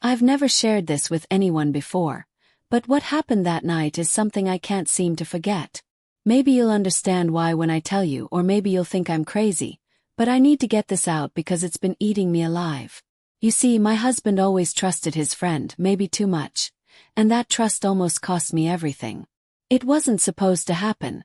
I've never shared this with anyone before, but what happened that night is something I can't seem to forget. Maybe you'll understand why when I tell you, or maybe you'll think I'm crazy, but I need to get this out because it's been eating me alive. You see, my husband always trusted his friend, maybe too much, and that trust almost cost me everything. It wasn't supposed to happen.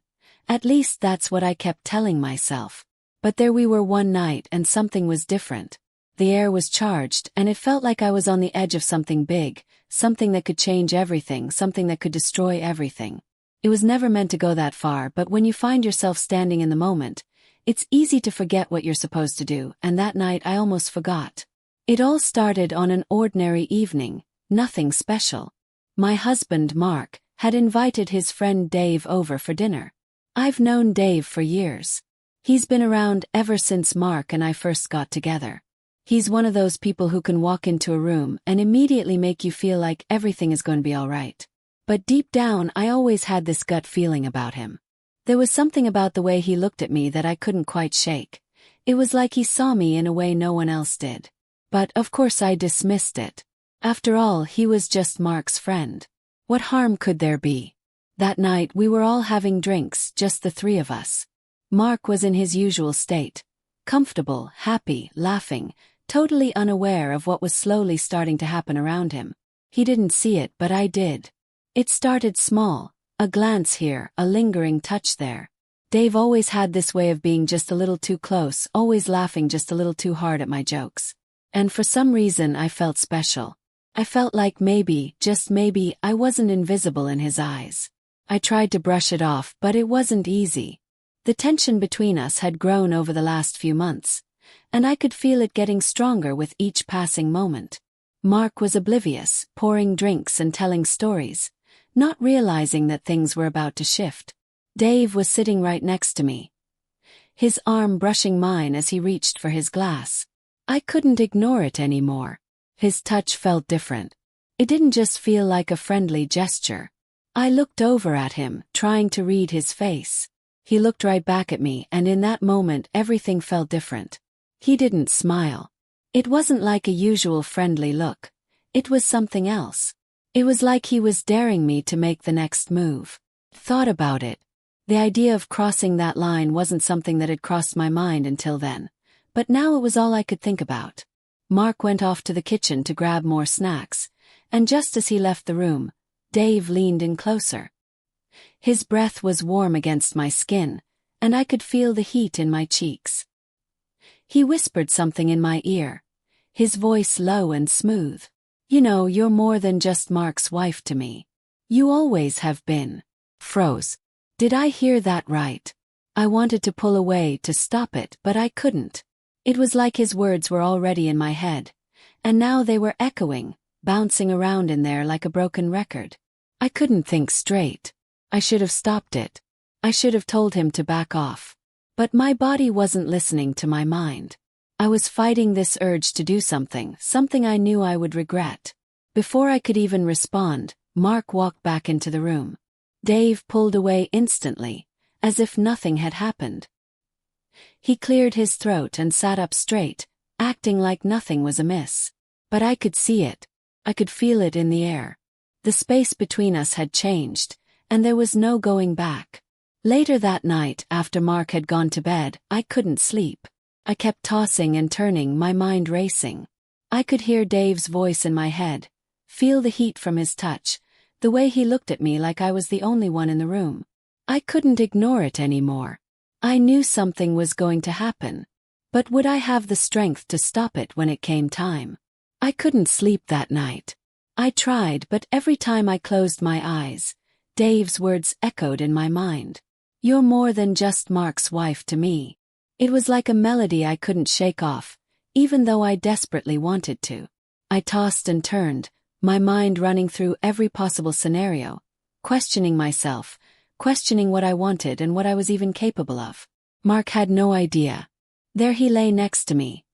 At least that's what I kept telling myself. But there we were one night and something was different. The air was charged and it felt like I was on the edge of something big, something that could change everything, something that could destroy everything. It was never meant to go that far, but when you find yourself standing in the moment, it's easy to forget what you're supposed to do, and that night I almost forgot. It all started on an ordinary evening, nothing special. My husband, Mark, had invited his friend Dave over for dinner. I've known Dave for years. He's been around ever since Mark and I first got together. He's one of those people who can walk into a room and immediately make you feel like everything is going to be all right. But deep down, I always had this gut feeling about him. There was something about the way he looked at me that I couldn't quite shake. It was like he saw me in a way no one else did. But, of course, I dismissed it. After all, he was just Mark's friend. What harm could there be? That night, we were all having drinks, just the three of us. Mark was in his usual state. Comfortable, happy, laughing, totally unaware of what was slowly starting to happen around him. He didn't see it, but I did. It started small, a glance here, a lingering touch there. Dave always had this way of being just a little too close, always laughing just a little too hard at my jokes. And for some reason I felt special. I felt like maybe, just maybe, I wasn't invisible in his eyes. I tried to brush it off, but it wasn't easy. The tension between us had grown over the last few months, and I could feel it getting stronger with each passing moment. Mark was oblivious, pouring drinks and telling stories, not realizing that things were about to shift. Dave was sitting right next to me, his arm brushing mine as he reached for his glass. I couldn't ignore it anymore. His touch felt different. It didn't just feel like a friendly gesture. I looked over at him, trying to read his face. He looked right back at me, and in that moment everything felt different. He didn't smile. It wasn't like a usual friendly look. It was something else. It was like he was daring me to make the next move. Thought about it. The idea of crossing that line wasn't something that had crossed my mind until then, but now it was all I could think about. Mark went off to the kitchen to grab more snacks, and just as he left the room, Dave leaned in closer. His breath was warm against my skin, and I could feel the heat in my cheeks. He whispered something in my ear, his voice low and smooth. You know, you're more than just Mark's wife to me. You always have been. Froze. Did I hear that right? I wanted to pull away to stop it, but I couldn't. It was like his words were already in my head, and now they were echoing, bouncing around in there like a broken record. I couldn't think straight. I should have stopped it. I should have told him to back off. But my body wasn't listening to my mind. I was fighting this urge to do something I knew I would regret. Before I could even respond, Mark walked back into the room. Dave pulled away instantly, as if nothing had happened. He cleared his throat and sat up straight, acting like nothing was amiss. But I could see it. I could feel it in the air. The space between us had changed, and there was no going back. Later that night, after Mark had gone to bed, I couldn't sleep. I kept tossing and turning, my mind racing. I could hear Dave's voice in my head, feel the heat from his touch, the way he looked at me like I was the only one in the room. I couldn't ignore it anymore. I knew something was going to happen. But would I have the strength to stop it when it came time? I couldn't sleep that night. I tried, but every time I closed my eyes, Dave's words echoed in my mind. You're more than just Mark's wife to me. It was like a melody I couldn't shake off, even though I desperately wanted to. I tossed and turned, my mind running through every possible scenario, questioning myself, questioning what I wanted and what I was even capable of. Mark had no idea. There he lay next to me,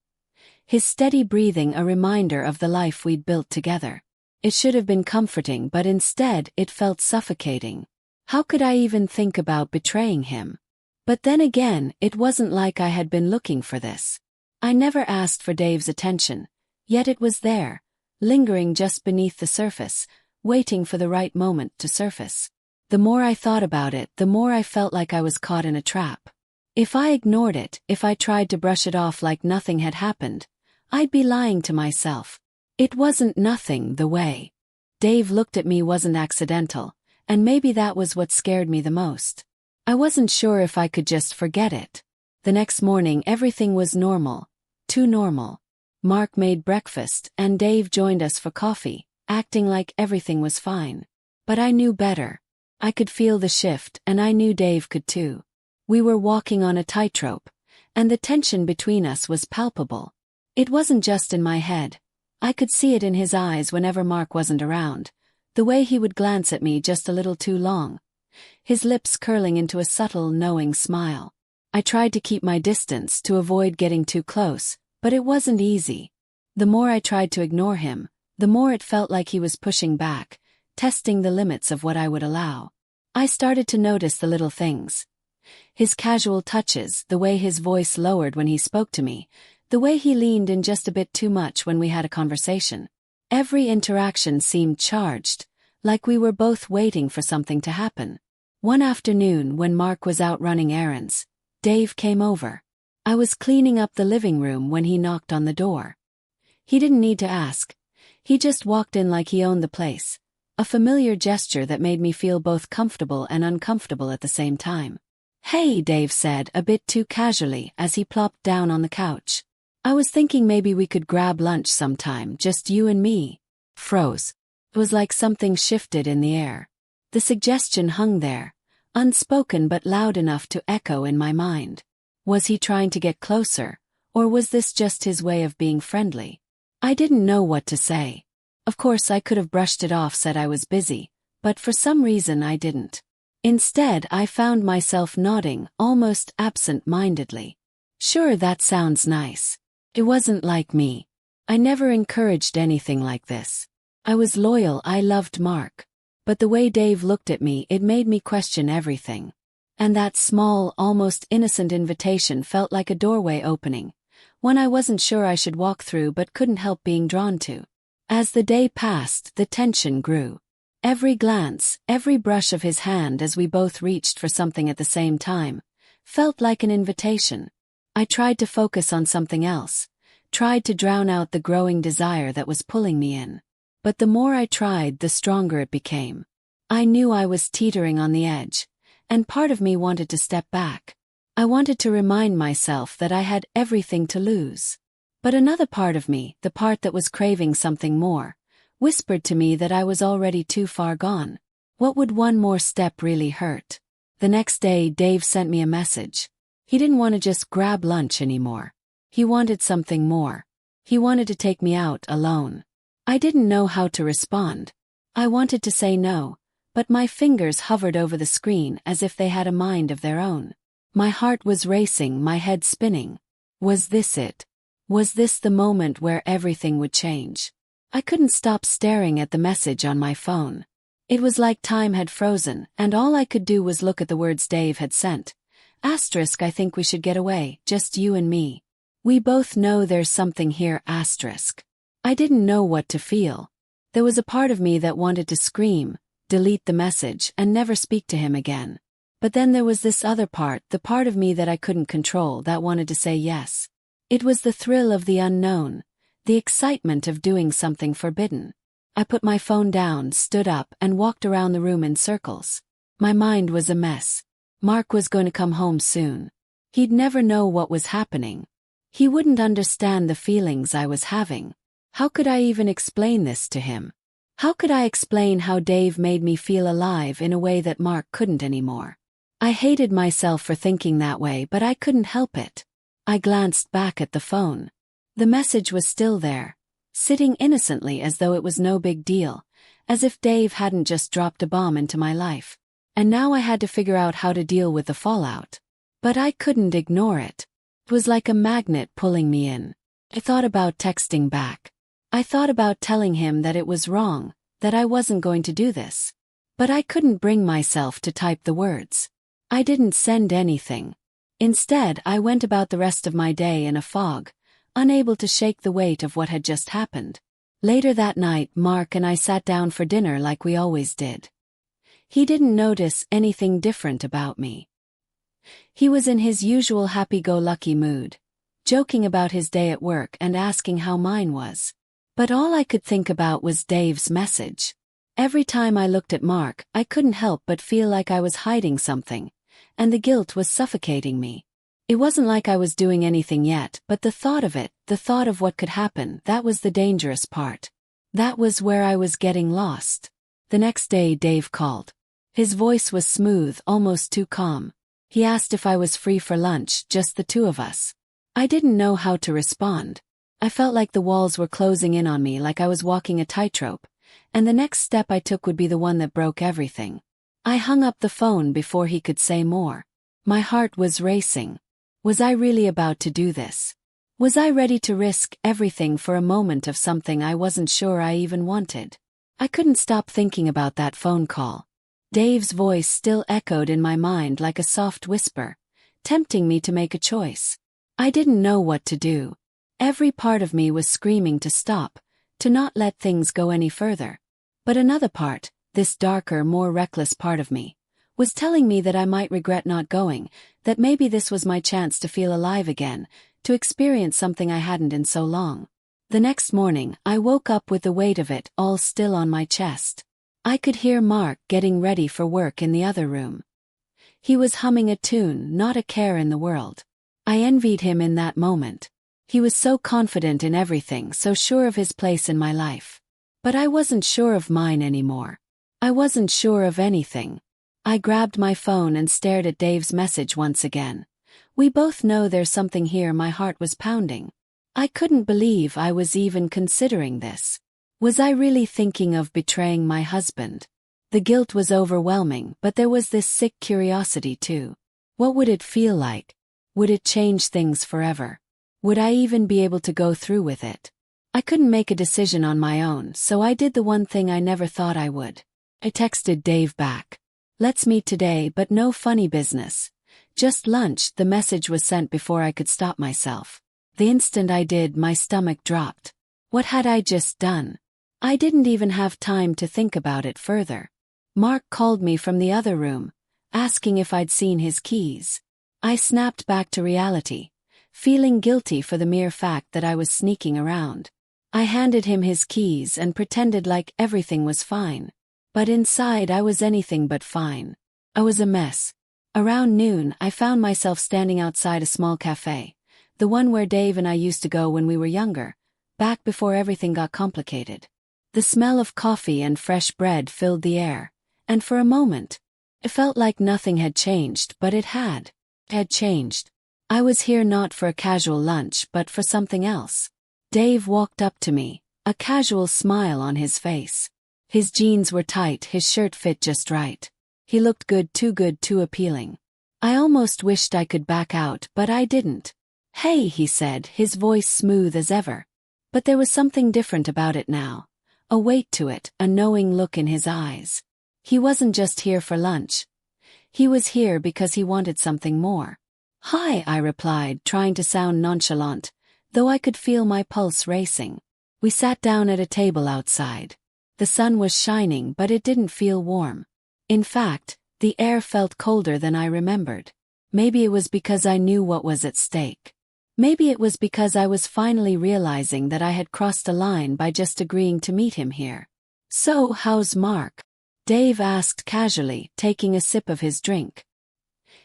his steady breathing a reminder of the life we'd built together. It should have been comforting, but instead it felt suffocating. How could I even think about betraying him? But then again, it wasn't like I had been looking for this. I never asked for Dave's attention, yet it was there, lingering just beneath the surface, waiting for the right moment to surface. The more I thought about it, the more I felt like I was caught in a trap. If I ignored it, if I tried to brush it off like nothing had happened, I'd be lying to myself. It wasn't nothing, the way Dave looked at me wasn't accidental, and maybe that was what scared me the most. I wasn't sure if I could just forget it. The next morning everything was normal. Too normal. Mark made breakfast, and Dave joined us for coffee, acting like everything was fine. But I knew better. I could feel the shift, and I knew Dave could too. We were walking on a tightrope, and the tension between us was palpable. It wasn't just in my head. I could see it in his eyes whenever Mark wasn't around, the way he would glance at me just a little too long, his lips curling into a subtle, knowing smile. I tried to keep my distance to avoid getting too close, but it wasn't easy. The more I tried to ignore him, the more it felt like he was pushing back, testing the limits of what I would allow. I started to notice the little things. His casual touches, the way his voice lowered when he spoke to me, the way he leaned in just a bit too much when we had a conversation. Every interaction seemed charged, like we were both waiting for something to happen. One afternoon when Mark was out running errands, Dave came over. I was cleaning up the living room when he knocked on the door. He didn't need to ask. He just walked in like he owned the place, a familiar gesture that made me feel both comfortable and uncomfortable at the same time. "Hey," Dave said a bit too casually as he plopped down on the couch. "I was thinking maybe we could grab lunch sometime, just you and me." Froze. It was like something shifted in the air. The suggestion hung there, unspoken but loud enough to echo in my mind. Was he trying to get closer, or was this just his way of being friendly? I didn't know what to say. Of course I could have brushed it off, said I was busy, but for some reason I didn't. Instead, I found myself nodding, almost absent-mindedly. Sure, that sounds nice. It wasn't like me. I never encouraged anything like this. I was loyal, I loved Mark. But the way Dave looked at me, it made me question everything. And that small, almost innocent invitation felt like a doorway opening, one I wasn't sure I should walk through but couldn't help being drawn to. As the day passed, the tension grew. Every glance, every brush of his hand as we both reached for something at the same time, felt like an invitation. I tried to focus on something else, tried to drown out the growing desire that was pulling me in. But the more I tried, the stronger it became. I knew I was teetering on the edge, and part of me wanted to step back. I wanted to remind myself that I had everything to lose. But another part of me, the part that was craving something more, whispered to me that I was already too far gone. What would one more step really hurt? The next day, Dave sent me a message. He didn't want to just grab lunch anymore. He wanted something more. He wanted to take me out alone. I didn't know how to respond. I wanted to say no, but my fingers hovered over the screen as if they had a mind of their own. My heart was racing, my head spinning. Was this it? Was this the moment where everything would change? I couldn't stop staring at the message on my phone. It was like time had frozen, and all I could do was look at the words Dave had sent. Asterisk, I think we should get away, just you and me. We both know there's something here, asterisk. I didn't know what to feel. There was a part of me that wanted to scream, delete the message, and never speak to him again. But then there was this other part, the part of me that I couldn't control, that wanted to say yes. It was the thrill of the unknown, the excitement of doing something forbidden. I put my phone down, stood up, and walked around the room in circles. My mind was a mess. Mark was going to come home soon. He'd never know what was happening. He wouldn't understand the feelings I was having. How could I even explain this to him? How could I explain how Dave made me feel alive in a way that Mark couldn't anymore? I hated myself for thinking that way, but I couldn't help it. I glanced back at the phone. The message was still there, sitting innocently as though it was no big deal, as if Dave hadn't just dropped a bomb into my life. And now I had to figure out how to deal with the fallout. But I couldn't ignore it. It was like a magnet pulling me in. I thought about texting back. I thought about telling him that it was wrong, that I wasn't going to do this. But I couldn't bring myself to type the words. I didn't send anything. Instead, I went about the rest of my day in a fog, unable to shake the weight of what had just happened. Later that night, Mark and I sat down for dinner like we always did. He didn't notice anything different about me. He was in his usual happy-go-lucky mood, joking about his day at work and asking how mine was. But all I could think about was Dave's message. Every time I looked at Mark, I couldn't help but feel like I was hiding something, and the guilt was suffocating me. It wasn't like I was doing anything yet, but the thought of it, the thought of what could happen, that was the dangerous part. That was where I was getting lost. The next day Dave called. His voice was smooth, almost too calm. He asked if I was free for lunch, just the two of us. I didn't know how to respond. I felt like the walls were closing in on me, like I was walking a tightrope, and the next step I took would be the one that broke everything. I hung up the phone before he could say more. My heart was racing. Was I really about to do this? Was I ready to risk everything for a moment of something I wasn't sure I even wanted? I couldn't stop thinking about that phone call. Dave's voice still echoed in my mind like a soft whisper, tempting me to make a choice. I didn't know what to do. Every part of me was screaming to stop, to not let things go any further. But another part, this darker, more reckless part of me, was telling me that I might regret not going, that maybe this was my chance to feel alive again, to experience something I hadn't in so long. The next morning, I woke up with the weight of it all still on my chest. I could hear Mark getting ready for work in the other room. He was humming a tune, not a care in the world. I envied him in that moment. He was so confident in everything, so sure of his place in my life. But I wasn't sure of mine anymore. I wasn't sure of anything. I grabbed my phone and stared at Dave's message once again. We both know there's something here. My heart was pounding. I couldn't believe I was even considering this. Was I really thinking of betraying my husband? The guilt was overwhelming, but there was this sick curiosity too. What would it feel like? Would it change things forever? Would I even be able to go through with it? I couldn't make a decision on my own, so I did the one thing I never thought I would. I texted Dave back. Let's meet today, but no funny business. Just lunch. The message was sent before I could stop myself. The instant I did, my stomach dropped. What had I just done? I didn't even have time to think about it further. Mark called me from the other room, asking if I'd seen his keys. I snapped back to reality, feeling guilty for the mere fact that I was sneaking around. I handed him his keys and pretended like everything was fine. But inside I was anything but fine. I was a mess. Around noon, I found myself standing outside a small cafe, the one where Dave and I used to go when we were younger, back before everything got complicated. The smell of coffee and fresh bread filled the air, and for a moment, it felt like nothing had changed, but it had. It had changed. I was here not for a casual lunch, but for something else. Dave walked up to me, a casual smile on his face. His jeans were tight, his shirt fit just right. He looked good, too appealing. I almost wished I could back out, but I didn't. "Hey," he said, his voice smooth as ever. But there was something different about it now. A weight to it, a knowing look in his eyes. He wasn't just here for lunch. He was here because he wanted something more. "Hi," I replied, trying to sound nonchalant, though I could feel my pulse racing. We sat down at a table outside. The sun was shining, but it didn't feel warm. In fact, the air felt colder than I remembered. Maybe it was because I knew what was at stake. Maybe it was because I was finally realizing that I had crossed a line by just agreeing to meet him here. "So, how's Mark?" Dave asked casually, taking a sip of his drink.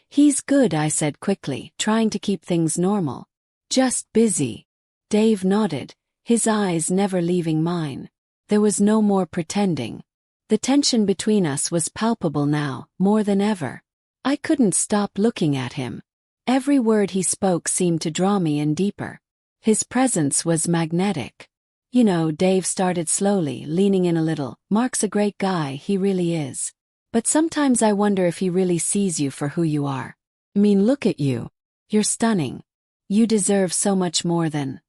"He's good," I said quickly, trying to keep things normal. "Just busy." Dave nodded, his eyes never leaving mine. There was no more pretending. The tension between us was palpable now, more than ever. I couldn't stop looking at him. Every word he spoke seemed to draw me in deeper. His presence was magnetic. "You know," Dave started slowly, leaning in a little, "Mark's a great guy, he really is. But sometimes I wonder if he really sees you for who you are. I mean, look at you. You're stunning. You deserve so much more than,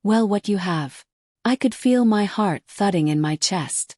well, what you have." I could feel my heart thudding in my chest.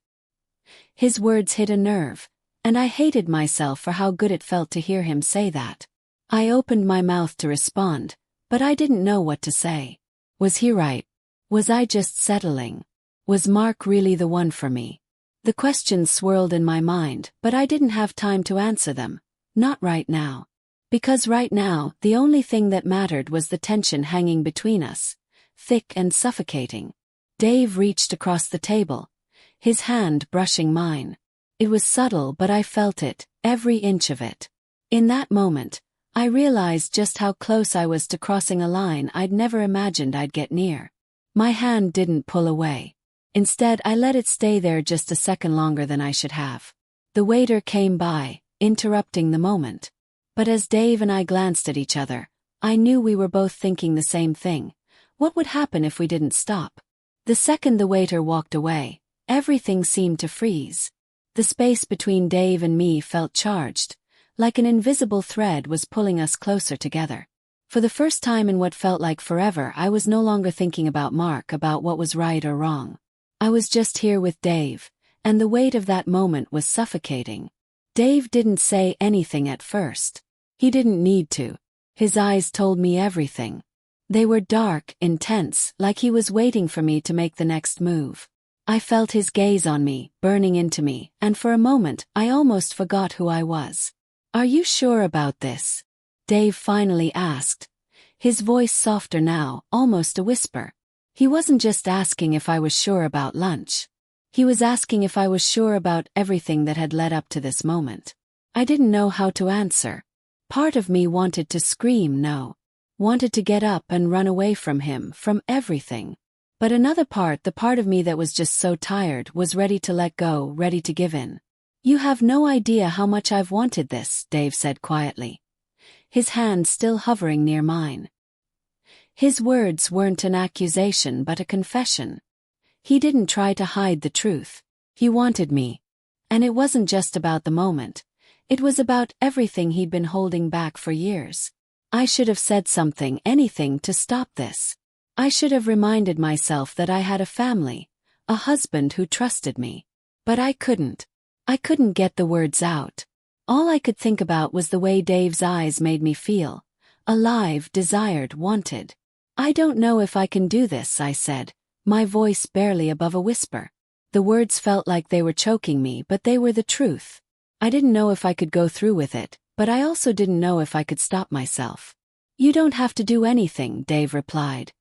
His words hit a nerve, and I hated myself for how good it felt to hear him say that. I opened my mouth to respond, but I didn't know what to say. Was he right? Was I just settling? Was Mark really the one for me? The questions swirled in my mind, but I didn't have time to answer them. Not right now. Because right now, the only thing that mattered was the tension hanging between us, thick and suffocating. Dave reached across the table, his hand brushing mine. It was subtle, but I felt it, every inch of it. In that moment, I realized just how close I was to crossing a line I'd never imagined I'd get near. My hand didn't pull away. Instead, I let it stay there just a second longer than I should have. The waiter came by, interrupting the moment. But as Dave and I glanced at each other, I knew we were both thinking the same thing. What would happen if we didn't stop? The second the waiter walked away, everything seemed to freeze. The space between Dave and me felt charged, like an invisible thread was pulling us closer together. For the first time in what felt like forever, I was no longer thinking about Mark, about what was right or wrong. I was just here with Dave, and the weight of that moment was suffocating. Dave didn't say anything at first. He didn't need to. His eyes told me everything. They were dark, intense, like he was waiting for me to make the next move. I felt his gaze on me, burning into me, and for a moment, I almost forgot who I was. "Are you sure about this?" Dave finally asked. His voice softer now, almost a whisper. He wasn't just asking if I was sure about lunch. He was asking if I was sure about everything that had led up to this moment. I didn't know how to answer. Part of me wanted to scream no. Wanted to get up and run away from him, from everything. But another part, the part of me that was just so tired, was ready to let go, ready to give in. "You have no idea how much I've wanted this," Dave said quietly, his hand still hovering near mine. His words weren't an accusation but a confession. He didn't try to hide the truth. He wanted me. And it wasn't just about the moment. It was about everything he'd been holding back for years. I should have said something, anything, to stop this. I should have reminded myself that I had a family, a husband who trusted me. But I couldn't. I couldn't get the words out. All I could think about was the way Dave's eyes made me feel. Alive, desired, wanted. "I don't know if I can do this," I said, my voice barely above a whisper. The words felt like they were choking me, but they were the truth. I didn't know if I could go through with it, but I also didn't know if I could stop myself. "You don't have to do anything," Dave replied,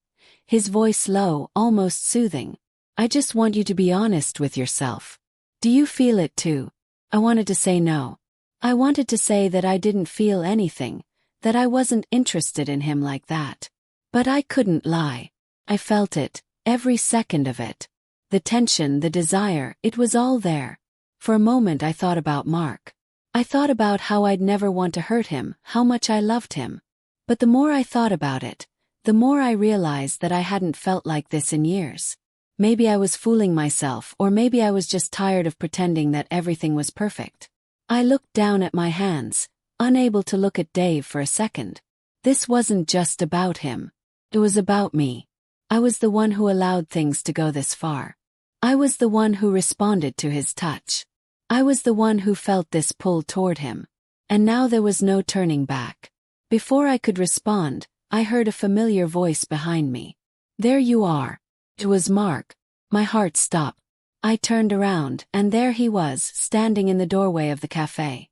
his voice low, almost soothing. "I just want you to be honest with yourself. Do you feel it too?" I wanted to say no. I wanted to say that I didn't feel anything, that I wasn't interested in him like that. But I couldn't lie. I felt it, every second of it. The tension, the desire, it was all there. For a moment I thought about Mark. I thought about how I'd never want to hurt him, how much I loved him. But the more I thought about it, the more I realized that I hadn't felt like this in years. Maybe I was fooling myself, or maybe I was just tired of pretending that everything was perfect. I looked down at my hands, unable to look at Dave for a second. This wasn't just about him. It was about me. I was the one who allowed things to go this far. I was the one who responded to his touch. I was the one who felt this pull toward him. And now there was no turning back. Before I could respond, I heard a familiar voice behind me. "There you are." It was Mark. My heart stopped. I turned around, and there he was, standing in the doorway of the cafe.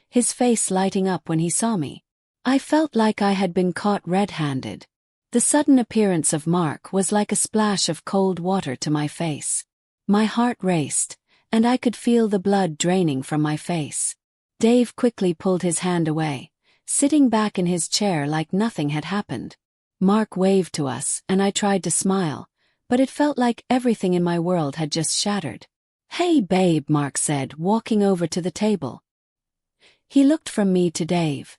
His face lighting up when he saw me. I felt like I had been caught red-handed. The sudden appearance of Mark was like a splash of cold water to my face. My heart raced, and I could feel the blood draining from my face. Dave quickly pulled his hand away, sitting back in his chair like nothing had happened. Mark waved to us, and I tried to smile, but it felt like everything in my world had just shattered. "Hey babe," Mark said, walking over to the table. He looked from me to Dave,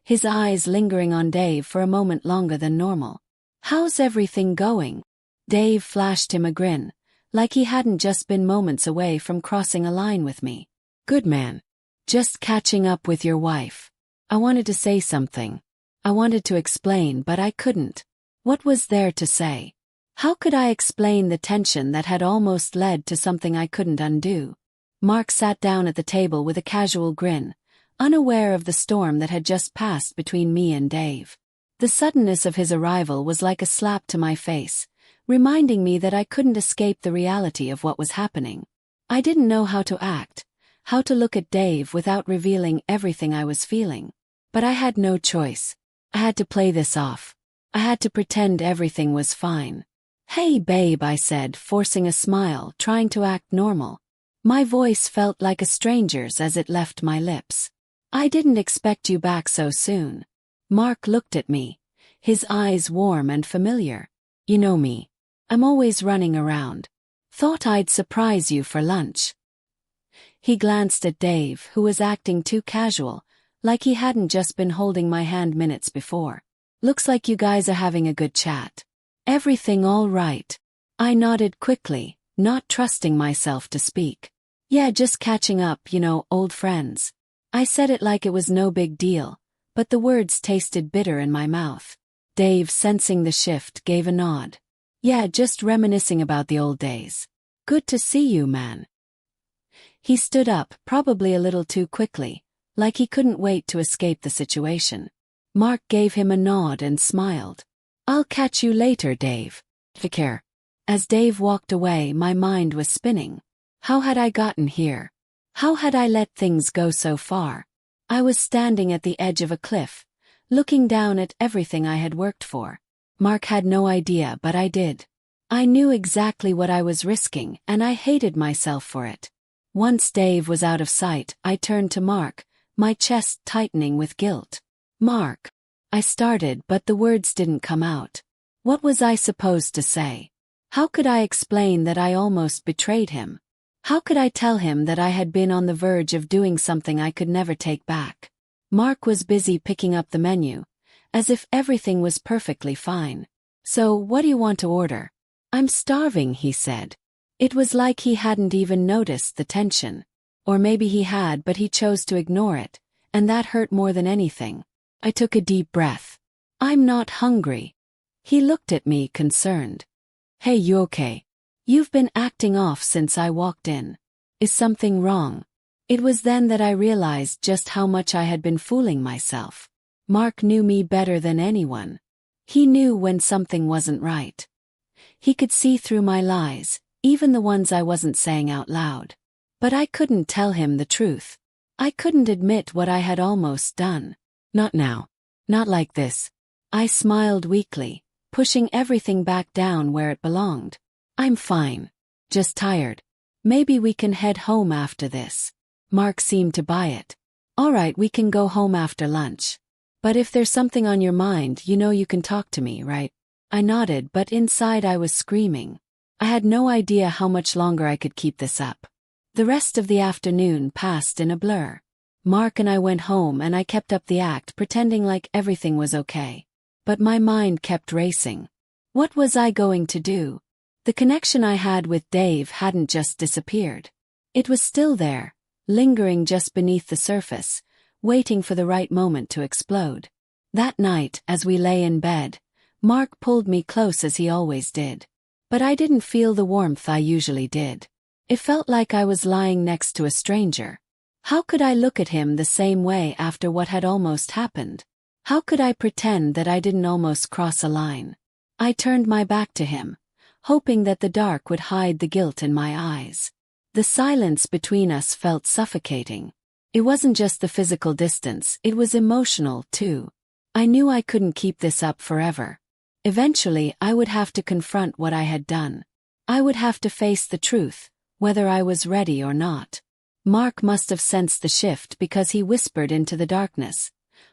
his eyes lingering on Dave for a moment longer than normal. "How's everything going?" Dave flashed him a grin, like he hadn't just been moments away from crossing a line with me. "Good man. Just catching up with your wife." I wanted to say something. I wanted to explain, but I couldn't. What was there to say? How could I explain the tension that had almost led to something I couldn't undo? Mark sat down at the table with a casual grin, unaware of the storm that had just passed between me and Dave. The suddenness of his arrival was like a slap to my face, reminding me that I couldn't escape the reality of what was happening. I didn't know how to act, how to look at Dave without revealing everything I was feeling. But I had no choice. I had to play this off. I had to pretend everything was fine. "Hey babe," I said, forcing a smile, trying to act normal. My voice felt like a stranger's as it left my lips. "I didn't expect you back so soon." Mark looked at me, his eyes warm and familiar. "You know me. I'm always running around. Thought I'd surprise you for lunch." He glanced at Dave, who was acting too casual, like he hadn't just been holding my hand minutes before. "Looks like you guys are having a good chat. Everything all right?" I nodded quickly, not trusting myself to speak. "Yeah, just catching up, old friends." I said it like it was no big deal, but the words tasted bitter in my mouth. Dave, sensing the shift, gave a nod. "Yeah, just reminiscing about the old days. Good to see you, man." He stood up, probably a little too quickly, like he couldn't wait to escape the situation. Mark gave him a nod and smiled. "I'll catch you later, Dave. Take care." As Dave walked away, my mind was spinning. How had I gotten here? How had I let things go so far? I was standing at the edge of a cliff, looking down at everything I had worked for. Mark had no idea, but I did. I knew exactly what I was risking, and I hated myself for it. Once Dave was out of sight, I turned to Mark, my chest tightening with guilt. "Mark," I started, but the words didn't come out. What was I supposed to say? How could I explain that I almost betrayed him? How could I tell him that I had been on the verge of doing something I could never take back? Mark was busy picking up the menu, as if everything was perfectly fine. "So, what do you want to order?" "I'm starving," he said. It was like he hadn't even noticed the tension. Or maybe he had, but he chose to ignore it, and that hurt more than anything. I took a deep breath. "I'm not hungry." He looked at me, concerned. "Hey, you okay? You've been acting off since I walked in. Is something wrong?" It was then that I realized just how much I had been fooling myself. Mark knew me better than anyone. He knew when something wasn't right. He could see through my lies, even the ones I wasn't saying out loud. But I couldn't tell him the truth. I couldn't admit what I had almost done. Not now. Not like this. I smiled weakly, pushing everything back down where it belonged. "I'm fine. Just tired. Maybe we can head home after this." Mark seemed to buy it. "All right, we can go home after lunch. But if there's something on your mind, you can talk to me, right?" I nodded, but inside I was screaming. I had no idea how much longer I could keep this up. The rest of the afternoon passed in a blur. Mark and I went home, and I kept up the act, pretending like everything was okay. But my mind kept racing. What was I going to do? The connection I had with Dave hadn't just disappeared. It was still there, lingering just beneath the surface, waiting for the right moment to explode. That night, as we lay in bed, Mark pulled me close as he always did. But I didn't feel the warmth I usually did. It felt like I was lying next to a stranger. How could I look at him the same way after what had almost happened? How could I pretend that I didn't almost cross a line? I turned my back to him, hoping that the dark would hide the guilt in my eyes. The silence between us felt suffocating. It wasn't just the physical distance, it was emotional too. I knew I couldn't keep this up forever. Eventually, I would have to confront what I had done. I would have to face the truth, whether I was ready or not. Mark must have sensed the shift because he whispered into the darkness.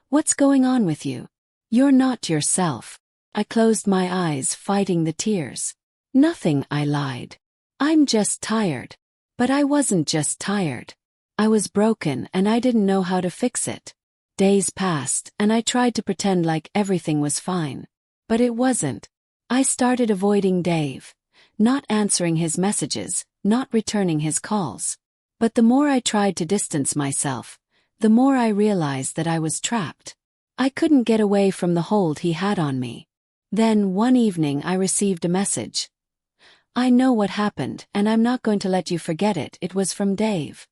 "What's going on with you? You're not yourself." I closed my eyes, fighting the tears. "Nothing," I lied. "I'm just tired." But I wasn't just tired. I was broken, and I didn't know how to fix it. Days passed, and I tried to pretend like everything was fine. But it wasn't. I started avoiding Dave, not answering his messages, not returning his calls. But the more I tried to distance myself, the more I realized that I was trapped. I couldn't get away from the hold he had on me. Then, one evening, I received a message. "I know what happened, and I'm not going to let you forget it." It was from Dave.